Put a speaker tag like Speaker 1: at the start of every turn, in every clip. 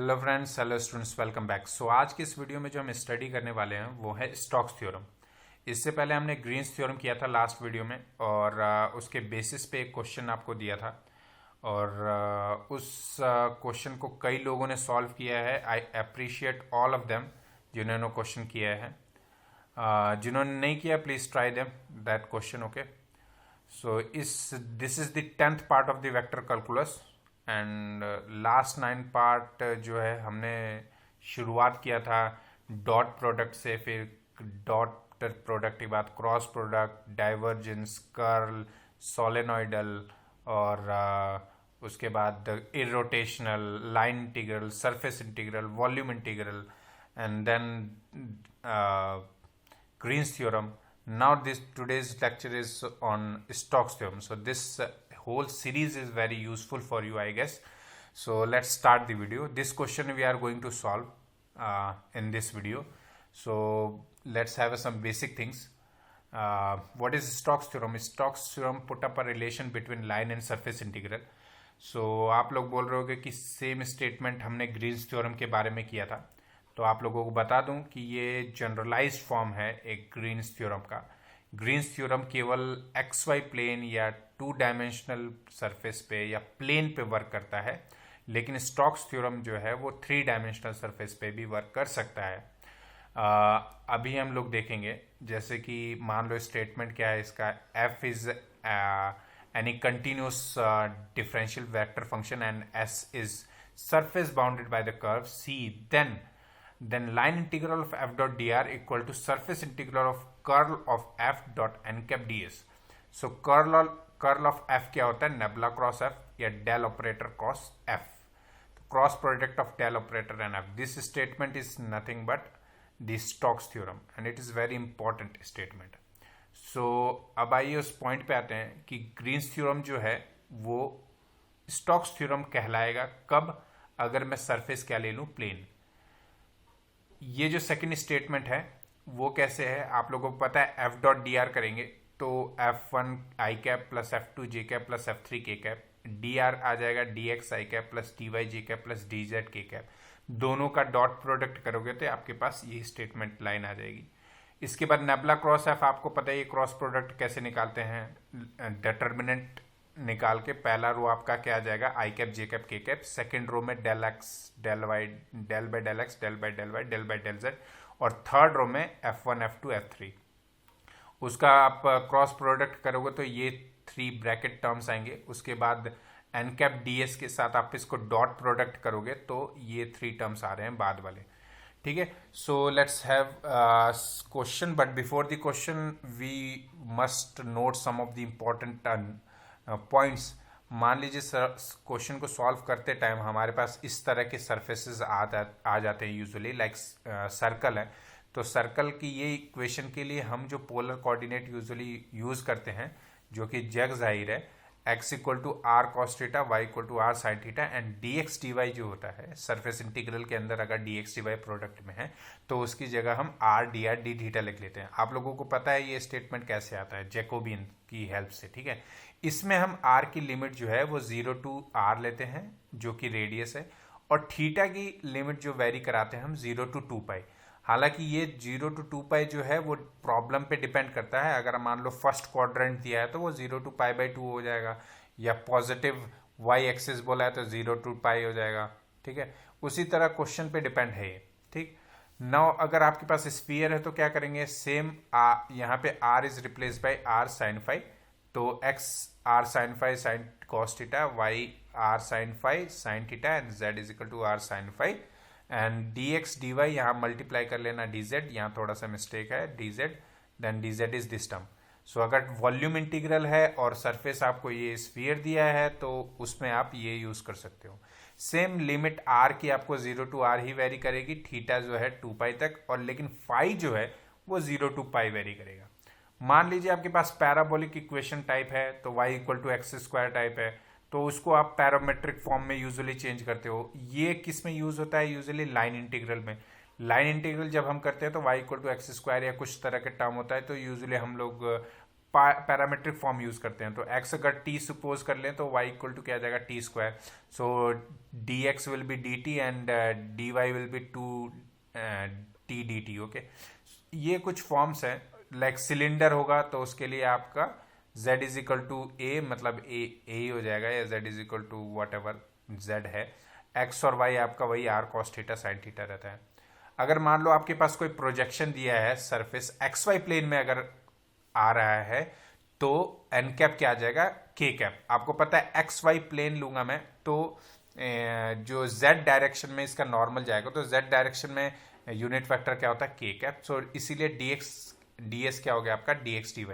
Speaker 1: Hello friends, hello students, welcome back. So आज की इस वीडियो में जो हम स्टडी करने वाले हैं वो है स्टोक्स थ्योरम। इससे पहले हमने ग्रीन्स थ्योरम किया था लास्ट वीडियो में, और उसके बेसिस पे एक क्वेश्चन आपको दिया था, और उस क्वेश्चन को कई लोगों ने सॉल्व किया है। I appreciate all of them जिन्होंने क्वेश्चन किया है। जिन्होंने नहीं किया, please try them that question. Okay, so इस this is the 10th part of the vector calculus, and last 9 part जो है हमने शुरुआत किया था डॉट प्रोडक्ट से, फिर डॉट प्रोडक्ट के बाद cross product, divergence, curl, solenoidal, और उसके बाद irrotational, line integral, surface integral, volume integral, and then Green's theorem. Now this today's lecture is on Stokes theorem. So this whole series is very useful for you, I guess. So let's start the video. This question we are going to solve in this video. So let's have some basic things. What is Stokes theorem? Stokes theorem put up a relation between line and surface integral. So आप लोग बोल रहे होगे कि same statement हमने Green's theorem के बारे में किया था, तो आप लोगों को बता दूं कि ये जनरलाइज्ड फॉर्म है एक ग्रीन्स थ्योरम का। ग्रीन्स थ्योरम केवल एक्स वाई प्लेन या 2 डायमेंशनल सरफेस पे या प्लेन पे वर्क करता है, लेकिन स्टोक्स थ्योरम जो है वो 3 डायमेंशनल सरफेस पे भी वर्क कर सकता है। अभी हम लोग देखेंगे, जैसे कि मान लो स्टेटमेंट क्या है इसका, F is any continuous differential vector function and S is surface bounded by the curve C, then line integral of f dot dr equal to surface integral of curl of f dot n cap ds. So curl of f क्या होता है, nabla cross f या del operator cross f, cross product of del operator and f. This statement is nothing but the Stokes theorem and it is very important statement. So अब आइए उस point पे आते हैं कि ग्रीन्स थ्योरम जो है वो स्टोक्स थ्योरम कहलाएगा कब, अगर मैं सरफेस क्या ले लूं, प्लेन। ये जो सेकंड स्टेटमेंट है वो कैसे है, आप लोगों को पता है एफ डॉट डी आर करेंगे तो F1 आई कैप प्लस F2 जे कैप प्लस F3 के कैप, डी आर आ जाएगा DX आई कैप प्लस DY जे कैप प्लस DZ के कैप। दोनों का डॉट प्रोडक्ट करोगे तो आपके पास ये स्टेटमेंट लाइन आ जाएगी। इसके बाद नेबुला क्रॉस एफ, आपको पता है ये क्रॉस प्रोडक्ट कैसे निकालते हैं, डिटर्मिनेंट निकाल के पहला रो आपका क्या आ जाएगा, आई कैप जे कैप के कैप, सेकेंड रो में del x del y, del by del x del by del y del by del z, और थर्ड रो में F1 F2 F3। उसका आप क्रॉस प्रोडक्ट करोगे तो ये 3 ब्रैकेट टर्म्स आएंगे। उसके बाद एन कैप डी एस के साथ आप इसको डॉट प्रोडक्ट करोगे तो ये 3 टर्म्स आ रहे हैं बाद वाले। ठीक है, so let's have question, but before the question we must note some of the important points. मान लीजिए क्वेश्चन को सॉल्व करते टाइम हमारे पास इस तरह के सरफेसेस आ जाते हैं यूजुअली, लाइक सर्कल है, तो सर्कल की ये इक्वेशन के लिए हम जो पोलर कोऑर्डिनेट यूजुअली यूज करते हैं, जो कि जग जाहिर है, x equal to r cos theta, y equal to r sine theta, and dx dy जो होता है सरफेस इंटीग्रल के अंदर, अगर dx dy प्रोडक्ट में है तो उसकी जगह हम r dr d थीटा लिख लेते हैं। आप लोगों को पता है ये स्टेटमेंट कैसे आता है, जैकोबियन की हेल्प से। ठीक है, इसमें हम r की लिमिट जो है वो 0 टू r लेते हैं जो कि रेडियस है, और थीटा की लिमिट जो वेरी कराते हैं हम 0 टू 2 पाई। हालांकि ये 0 टू 2 पाई जो है वो प्रॉब्लम पे डिपेंड करता है। अगर मान लो फर्स्ट क्वाड्रेंट दिया है तो वो 0 टू पाई बाई 2 हो जाएगा, या पॉजिटिव वाई एक्सिस बोला है तो 0 टू पाई हो जाएगा। ठीक है, उसी तरह क्वेश्चन पे डिपेंड है ये। ठीक, नाउ अगर आपके पास स्फीयर है तो क्या करेंगे, सेम यहाँ पे r is replace by r sine phi, तो x r sine phi sine cos theta, y r sine phi sine theta, and z is equal to r sine phi, and dx dy यहाँ multiply कर लेना dz, यहाँ थोड़ा सा mistake है, dz, then dz is this term. So अगर volume integral है और सरफेस आपको ये स्फीयर दिया है तो उसमें आप ये यूज कर सकते हो। सेम लिमिट r की आपको 0 टू r ही वेरी करेगी, थीटा जो है 2 पाई तक, और लेकिन फाई जो है वो 0 टू पाई वेरी करेगा। मान लीजिए आपके पास पैराबोलिक इक्वेशन टाइप है, तो y equal to x square type है, तो उसको आप पैरामेट्रिक फॉर्म में यूजुअली चेंज करते हो। ये किस में यूज होता है, यूजुअली लाइन इंटीग्रल में। लाइन इंटीग्रल जब हम करते हैं तो y equal to x square या कुछ तरह के टर्म होता है, तो यूजुअली हम लोग पैरामेट्रिक फॉर्म यूज करते हैं। तो x अगर t सपोज कर लें तो y इक्वल टू क्या आ जाएगा t square. So dx will be dt and dy will be 2t dt। Okay, ये कुछ फॉर्म्स हैं। लाइक सिलेंडर होगा तो उसके लिए आपका z is equal to a, मतलब a ही हो जाएगा, या z is equal to whatever z है। x और y आपका वही r cos theta sin theta रहता है। अगर मान लो आपके पास कोई प्रोजेक्शन दिया है सरफेस xy प्लेन में अगर आ रहा है तो एन कैप क्या आ जाएगा k कैप। आपको पता है एक्स वाई प्लेन लूंगा मैं तो जो z डायरेक्शन में इसका नॉर्मल जाएगा, तो z डायरेक्शन में यूनिट वेक्टर क्या होता है k कैप। सो इसीलिए ds क्या हो गया आपका dx dy।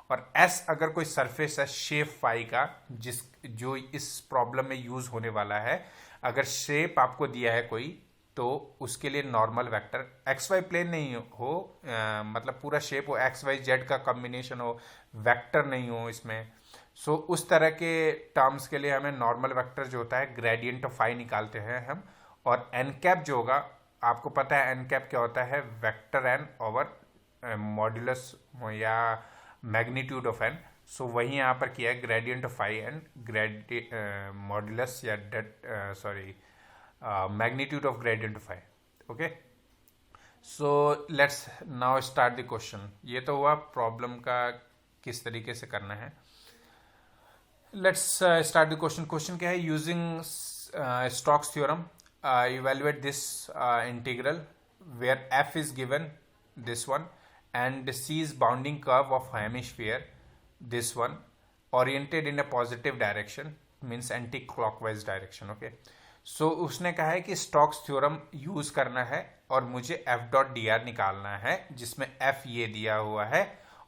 Speaker 1: और s अगर कोई सरफेस है शेप फाई का जो इस प्रॉब्लम में यूज होने वाला है, अगर शेप आपको दिया है कोई तो उसके लिए normal vector x y plane नहीं हो, मतलब पूरा शेप हो, एक्स वाई जेड का कॉम्बिनेशन हो, वेक्टर नहीं हो इसमें। सो उस तरह के टर्म्स के लिए हमें नॉर्मल वेक्टर जो होता है ग्रेडियंट ऑफ फाई निकालते हैं हम। और एन कैप जो होगा, आपको पता है एन कैप क्या होता है, वेक्टर एन ओवर मॉड्यूलस या मैग्नीट्यूड ऑफ एन। सो वही यहाँ पर किया है gradient of phi and modulus या magnitude of gradient of phi। okay, so let's now start the question। ये तो हुआ प्रॉब्लम का किस तरीके से करना है। let's start the question। Question क्या है, using Stokes theorem evaluate this integral where f is given this one and c is bounding curve of hemisphere this one oriented in a positive direction means anti clockwise direction। okay, सो उसने कहा है कि Stokes theorem use करना है और मुझे F dot D R निकालना है, जिसमें एफ ये दिया हुआ है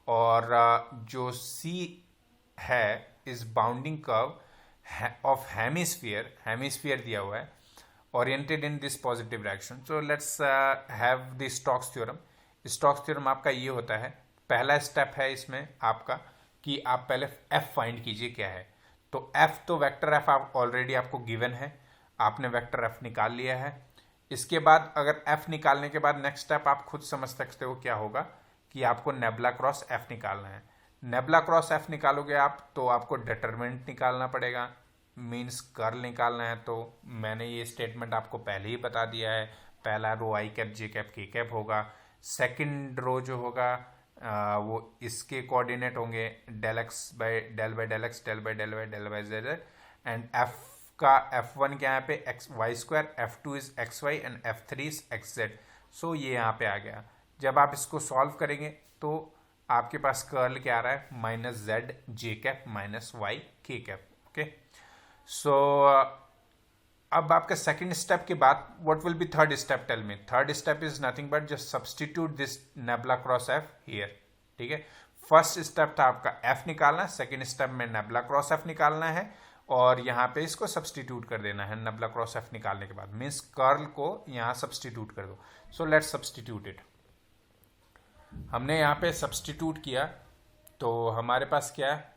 Speaker 1: और जो सी है इस बाउंडिंग कर्व ऑफ हेमिस्फीयर दिया हुआ है oriented in this positive direction. So let's have the Stokes theorem. Stokes theorem आपका ये होता है, पहला स्टेप है इसमें आपका कि आप पहले एफ फाइंड कीजिए क्या है। तो एफ तो वेक्टर एफ आप ऑलरेडी आपको गिवन है, आपने वेक्टर एफ निकाल लिया है। इसके बाद अगर एफ निकालने के बाद नेक्स्ट स्टेप आप खुद समझ सकते हो क्या होगा कि आपको नेबुला क्रॉस एफ निकालना है। नेबुला क्रॉस एफ निकालोगे आप तो आपको डिटरमिनेंट निकालना पड़ेगा, मींस कर्ल निकालना है। तो मैंने ये स्टेटमेंट आपको पहले ही बता दिया है। पहला row I cap J cap के कैप होगा, सेकंड रो जो होगा वो इसके कोऑर्डिनेट होंगे del X by del by del x del by del by del by Z and F का f1 क्या यहाँ पे X Y square, f2 is X Y and f3 is X Z. So ये यहाँ पे आ गया। जब आप इसको सॉल्व करेंगे तो आपके पास कर्ल क्या आ रहा है, minus z j cap minus y k cap. Okay, so अब आपका सेकेंड स्टेप के बाद what will be third step, tell me. Third step is nothing but just substitute this nabla cross f here. ठीक है, first step था आपका f निकालना, second step में नेबुला क्रॉस एफ निकालना है और यहाँ पे इसको सब्सटीट्यूट कर देना है। नेबुला क्रॉस एफ निकालने के बाद मीन्स कर्ल को यहाँ सब्सटीट्यूट कर दो। So let's substitute it. हमने यहाँ पे सब्सटीट्यूट किया तो हमारे पास क्या है,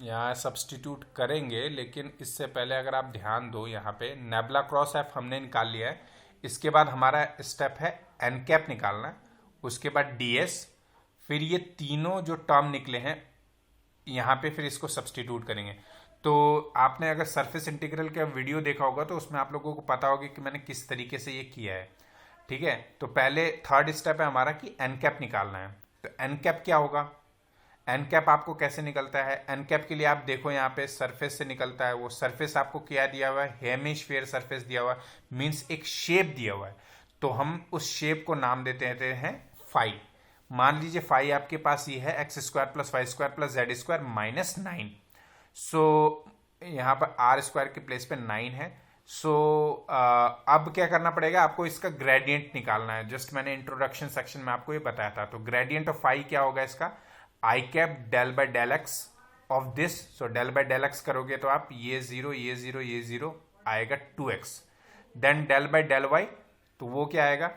Speaker 1: यहाँ सब्सटीट्यूट करेंगे, लेकिन इससे पहले अगर आप ध्यान दो यहाँ पे नेबुला क्रॉस एफ हमने निकाल लिया है। इसके बाद हमारा स्टेप है एन कैप निकालना, उसके बाद डी एस, फिर ये तीनों जो टर्म निकले हैं यहाँ पे फिर इसको सब्सटीट्यूट करेंगे। तो आपने अगर सरफेस इंटीग्रल का वीडियो देखा होगा तो उसमें आप लोगों को पता होगा कि मैंने किस तरीके से ये किया है। ठीक है, तो पहले थर्ड स्टेप है हमारा कि एन कैप निकालना है। तो एन कैप क्या होगा, एन कैप आपको कैसे निकलता है, एन कैप के लिए आप देखो यहाँ पे सरफेस से निकलता है। वो सरफेस आपको क्या दिया हुआ है, हेमिस्फीयर सरफेस दिया हुआ है, मीन्स एक शेप दिया हुआ है। तो हम उस शेप को नाम देते हैं फाई। मान लीजिए फाई आपके पास ये है x square plus Y square plus z square minus 9। So यहाँ पर आर स्क्वायर के प्लेस पे 9 है। सो अब क्या करना पड़ेगा, आपको इसका ग्रेडियंट निकालना है। जस्ट मैंने इंट्रोडक्शन सेक्शन में आपको ये बताया था। तो ग्रेडियंट ऑफ फाई क्या होगा इसका, I cap del by del X of this. So del by del X करोगे तो आप ये जीरो ये जीरो ये जीरो आएगा 2x। Then del by del y तो वो क्या आएगा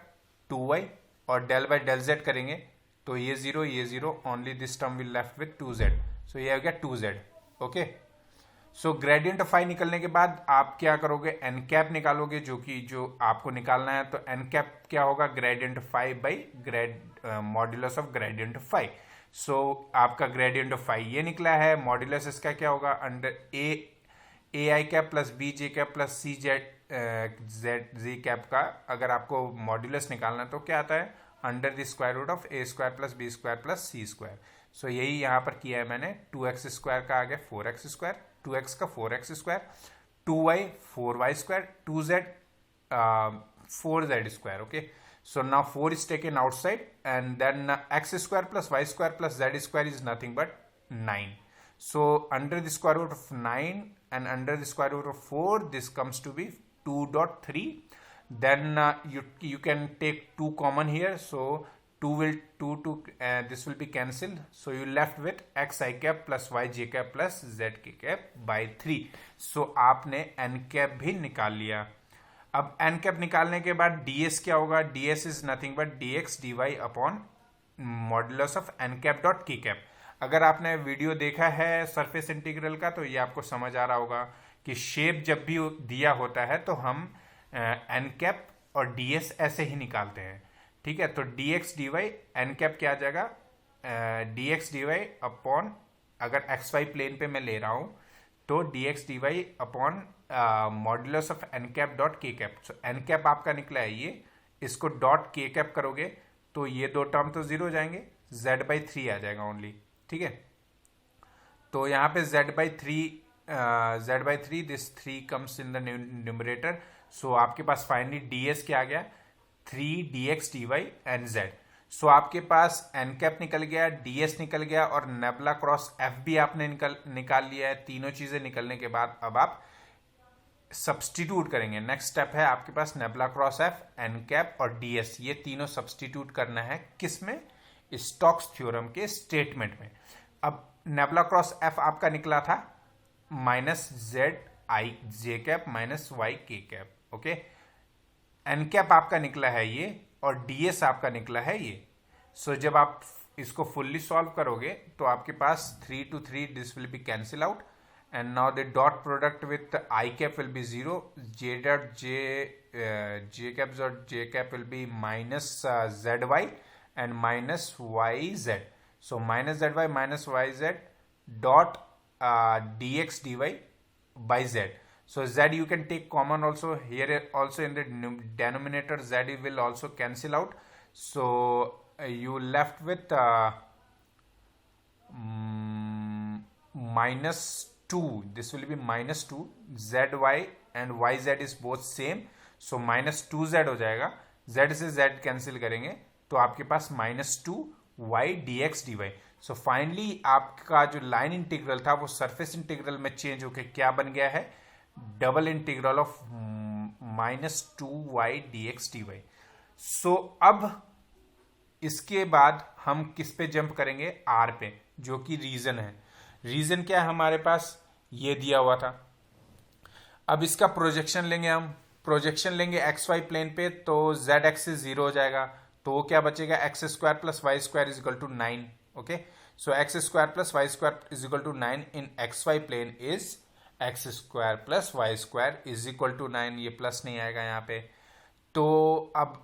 Speaker 1: 2y, और डेल बाय डेल जेड करेंगे तो ये zero only this term will left with 2z। So ये हो गया 2z। Okay, so gradient of phi निकलने के बाद आप क्या करोगे, एन कैप निकालोगे, जो आपको निकालना है। तो एन कैप क्या होगा, gradient phi by modulus of gradient phi. So आपका ग्रेडियंट ऑफ फाई ये निकला है, मॉड्यूलस इसका क्या होगा, under A I cap plus B J cap plus C Z G cap का अगर आपको मॉड्यूलस निकालना है तो क्या आता है, under the square root of A square plus B square plus C square. So यही यहाँ पर किया है मैंने, 2x स्क्वायर का आ गया 4x स्क्वायर, 2x का 4x square, 2y 4y square, 2z 4z square. Okay, so now 4 is taken outside and then x square plus y square plus z square is nothing but 9. So under the square root of 9 and under the square root of 4, this comes to be 2.3. Then you can take 2 common here, so 2 this will be cancelled, so you left with x I cap plus y j cap plus z k cap by 3. So आपने n cap भी निकाल लिया। अब N cap निकालने के बाद ds क्या होगा, ds is nothing but dx dy upon modulus of n cap dot k cap. अगर आपने वीडियो देखा है सरफेस इंटीग्रल का तो ये आपको समझ आ रहा होगा कि शेप जब भी दिया होता है तो हम एन कैप और ds ऐसे ही निकालते हैं। ठीक है, तो dx dy एन कैप क्या आ जाएगा, dx dy अपॉन, अगर एक्स वाई प्लेन पे मैं ले रहा हूं तो dx dy upon modulus of n cap dot k cap. So n cap आपका निकला है ये, इसको डॉट के कैप करोगे तो ये दो टर्म तो जीरो हो जाएंगे, z/3 आ जाएगा ओनली। ठीक है, तो यहाँ पे z/3 this 3 comes in the numerator. So आपके पास फाइनली ds क्या आ गया, 3 dx dy एंड z। सो आपके पास एन कैप निकल गया, ds निकल गया और नेबुला क्रॉस f भी आपने निकाल लिया है। तीनों चीजें निकलने के बाद अब आप सब्सटीट्यूट करेंगे। नेक्स्ट स्टेप है आपके पास nabla cross F, N cap और ds, ये तीनों सब्सटीट्यूट करना है किसमें, स्टोक्स थ्योरम के स्टेटमेंट में। अब नेबुला क्रॉस एफ आपका निकला था minus z i j cap minus y k cap. Okay, n cap आपका निकला है ये और ds आपका निकला है ये। सो जब आप इसको फुल्ली सॉल्व करोगे तो आपके पास 3 to 3 this will be cancel out and now the dot product with I cap will be 0, j cap dot j cap will be minus zy and minus yz. So minus zy minus yz dot dx dy by z. So z you can take common also here, also in the denominator z will also cancel out. So you left with minus 2, this will be minus 2, zy and yz is both same, so minus 2z हो जाएगा, z से z cancel करेंगे तो आपके पास minus 2 y dx dy। So finally आपका जो line integral था वो सरफेस इंटीग्रल में चेंज होकर क्या बन गया है, double integral of minus 2y dx dy। सो अब इसके बाद हम किस पे जंप करेंगे, r पे, जो कि रीजन है। रीजन क्या है हमारे पास, ये दिया हुआ था। अब इसका प्रोजेक्शन लेंगे, हम प्रोजेक्शन लेंगे एक्स वाई प्लेन पे, तो z एक्सिस 0 हो जाएगा, तो वो क्या बचेगा, x square plus Y square is equal to 9। Okay, so x square plus Y square is equal to 9 in x y plane is x square plus Y square is equal to 9, ये plus नहीं आएगा यहाँ पे। तो अब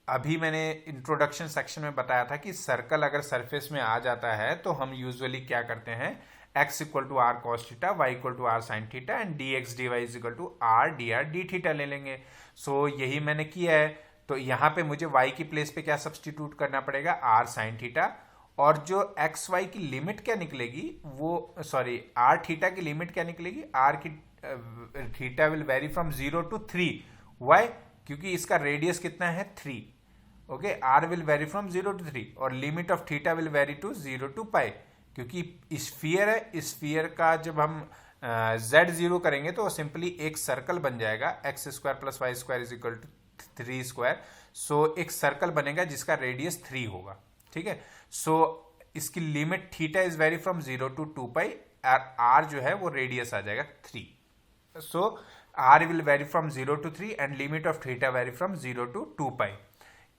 Speaker 1: अभी मैंने introduction section में बताया था कि सर्कल अगर सरफेस में आ जाता है तो हम यूजुअली क्या करते हैं, x equal to r cos theta, y equal to r sine theta and dx dy is equal to r D R D theta ले लेंगे। सो यही मैंने किया है। तो यहाँ पे मुझे y की प्लेस पे क्या सब्सटीट्यूट करना पड़ेगा, आर साइन थीटा, और जो एक्स वाई की लिमिट क्या निकलेगी वो, सॉरी आर थीटा की लिमिट क्या निकलेगी, आर की theta will vary from 0 to 3। Why, क्योंकि इसका रेडियस कितना है 3। Okay, r will vary from 0 to 3 और limit of theta will vary to 0 to pi, क्योंकि स्फीयर है। स्फीयर का जब हम z0 करेंगे तो सिंपली एक सर्कल बन जाएगा, X square plus Y square is equal to 3 square. So एक सर्कल बनेगा जिसका रेडियस 3 होगा। ठीक है, सो इसकी limit theta is vary from 0 to 2 pi, R जो है वो रेडियस आ जाएगा 3। So R will vary from 0 to 3 and limit of theta vary from 0 to 2 pi.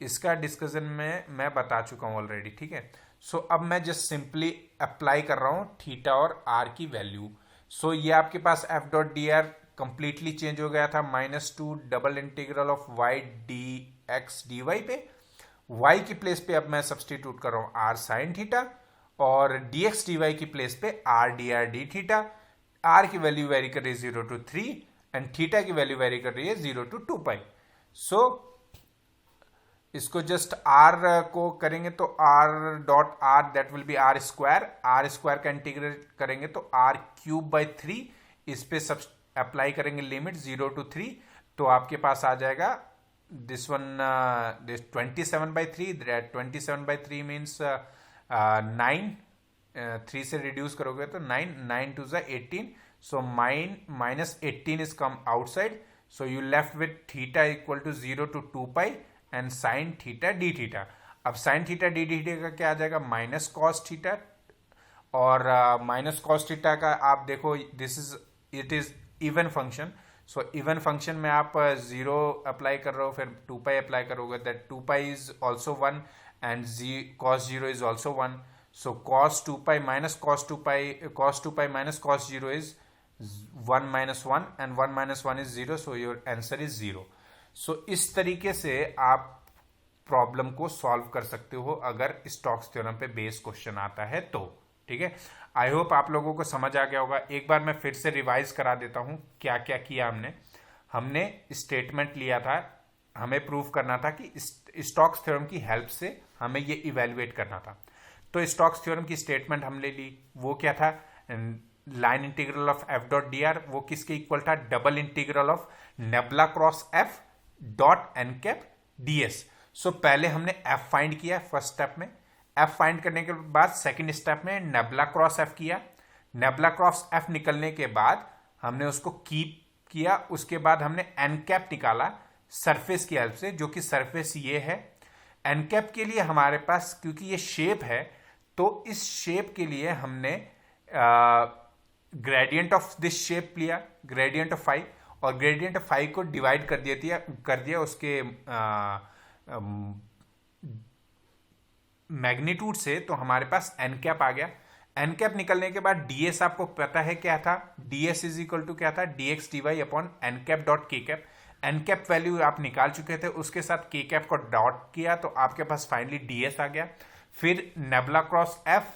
Speaker 1: इसका डिस्कशन में मैं बता चुका हूं ऑलरेडी। ठीक है, सो अब मैं जस्ट सिंपली अप्लाई कर रहा हूं थीटा और आर की वैल्यू। सो ये आपके पास F dot D R completely change हो गया था -2 double integral of Y D X D Y पे। y की प्लेस पे अब मैं सब्सटीट्यूट कर रहा हूं आर साइन थीटा, और dx dy की प्लेस पे R D R D theta. r की वैल्यू वेरी कर रही है 0 to 3 एंड थीटा की वैल्यू वेरी कर रही है 0 to 2 पाई। सो इसको जस्ट r को करेंगे तो r dot r that will be r square का इंटीग्रेट करेंगे तो r³ 3, इस पे सब अप्लाई करेंगे लिमिट 0 to 3, तो आपके पास आ जाएगा this one this 27/3, that 27/3 means 9, 3 से रिड्यूस करोगे तो 9 to the 18, so -18 is come outside, so you left with theta equal to 0 to 2 pi and sin theta d theta। अब sin theta d theta का क्या आ जाएगा माइनस कॉस थीटा, और minus cos theta का आप देखो it is even function, so even function में आप 0 अप्लाई कर रहे हो, फिर 2 पाई अप्लाई करोगे, that 2 pi is also 1 and cos 0 is also 1, so cos 2 pi minus cos 2 pi minus cos 0 is 1 - 1 and 1 - 1 is 0, so your answer is 0। सो इस तरीके से आप प्रॉब्लम को सॉल्व कर सकते हो अगर स्टोक्स थ्योरम पे बेस क्वेश्चन आता है तो। ठीक है, आई होप आप लोगों को समझ आ गया होगा। एक बार मैं फिर से रिवाइज करा देता हूं क्या क्या किया हमने स्टेटमेंट लिया था, हमें प्रूव करना था कि स्टोक्स थ्योरम की हेल्प से हमें ये इवेल्युएट करना था। तो स्टोक्स थ्योरम की स्टेटमेंट हमने ली, वो क्या था, line integral of F dot D R, वो किसके इक्वल था, double integral of nabla cross F dot N cap D S. So पहले हमने एफ फाइंड किया फर्स्ट स्टेप में, एफ फाइंड करने के बाद सेकंड स्टेप में नेबुला क्रॉस एफ किया, नेबुला क्रॉस एफ निकलने के बाद हमने उसको कीप किया, उसके बाद हमने एन कैप निकाला सरफेस की हेल्प से, जो कि सरफेस ये है। एन कैप के लिए हमारे पास क्योंकि ये शेप है, तो इस शेप के लिए हमने ग्रेडियंट ऑफ दिस शेप लिया, ग्रेडियंट ऑफ फाई, और ग्रेडियंट ऑफ फाई को डिवाइड कर दिया उसके मैग्नीट्यूड से, तो हमारे पास एन कैप आ गया। एन कैप निकलने के बाद डीएस आपको पता है क्या था, डीएस इज इक्वल टू क्या था, dx dy upon n cap dot k cap. N cap value आप निकाल चुके थे, उसके साथ के कैप को डॉट किया तो आपके पास फाइनली डीएस आ गया। फिर nabla cross F,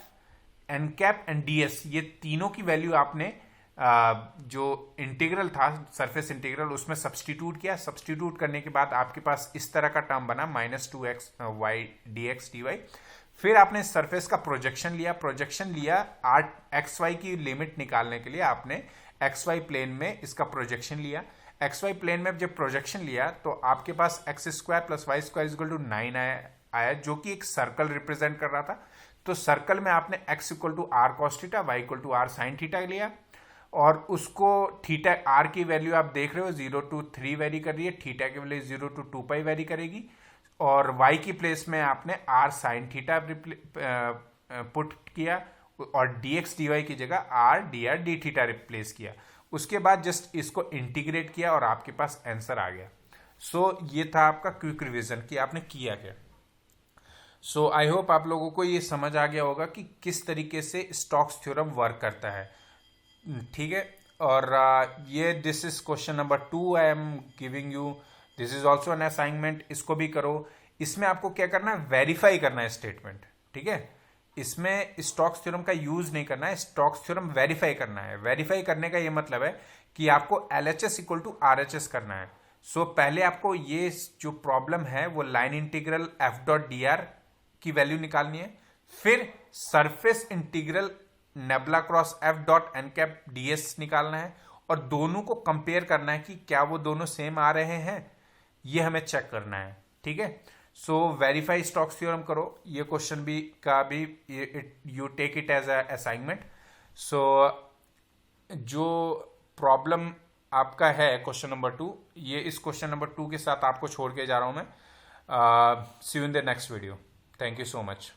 Speaker 1: N cap and ds, ये तीनों की वैल्यू आपने जो इंटीग्रल था सरफेस इंटीग्रल उसमें सब्सटीट्यूट किया। सब्सटीट्यूट करने के बाद आपके पास इस तरह का टर्म बना -2x y dx dy। फिर आपने सरफेस का प्रोजेक्शन लिया आर एक्स वाई की लिमिट निकालने के लिए आपने एक्स वाई प्लेन में इसका प्रोजेक्शन लिया। एक्स वाई प्लेन में जब प्रोजेक्शन लिया तो आपके पास x² + y² = 9 आया, जो कि एक सर्कल रिप्रेजेंट कर रहा था। तो सर्कल में आपने x = r cos theta, y = r sin theta लिया, और उसको थीटा आर की वैल्यू आप देख रहे हो 0 to 3 वेरी कर रही है, थीटा की वैल्यू 0 to 2 पाई वेरी करेगी, और y की प्लेस में आपने r sin थीटा पुट किया, और dx dy की जगह r dr d theta replace किया। उसके बाद जस्ट इसको इंटीग्रेट किया और आपके पास आंसर आ गया। सो ये था आपका क्विक रिवीजन कि आपने किया क्या। सो आई होप आप लोगों को ये समझ आ गया होगा कि किस तरीके से स्टोक्स थ्योरम वर्क करता है। ठीक है, और ये this is question number 2 I am giving you, this is also an assignment, इसको भी करो। इसमें आपको क्या करना है, वेरीफाई करना है स्टेटमेंट। ठीक है, इसमें स्टोक्स थ्योरम का यूज नहीं करना है, स्टोक्स थ्योरम वेरीफाई करना है। वेरीफाई करने का ये मतलब है कि आपको LHS = RHS करना है। सो पहले आपको ये जो प्रॉब्लम है वो line integral f dot D r की वैल्यू निकालनी है, फिर surface integral nabla cross F dot N cap ds निकालना है, और दोनों को कंपेयर करना है कि क्या वो दोनों सेम आ रहे हैं, ये हमें चेक करना है। ठीक है, सो वेरीफाई स्टोक्स थ्योरम करो, ये क्वेश्चन भी you take it as a assignment. So जो प्रॉब्लम आपका है क्वेश्चन नंबर 2, ये इस क्वेश्चन नंबर 2 के साथ आपको छोड़ के जा रहा हूं मैं। See you in the next video, thank you so much.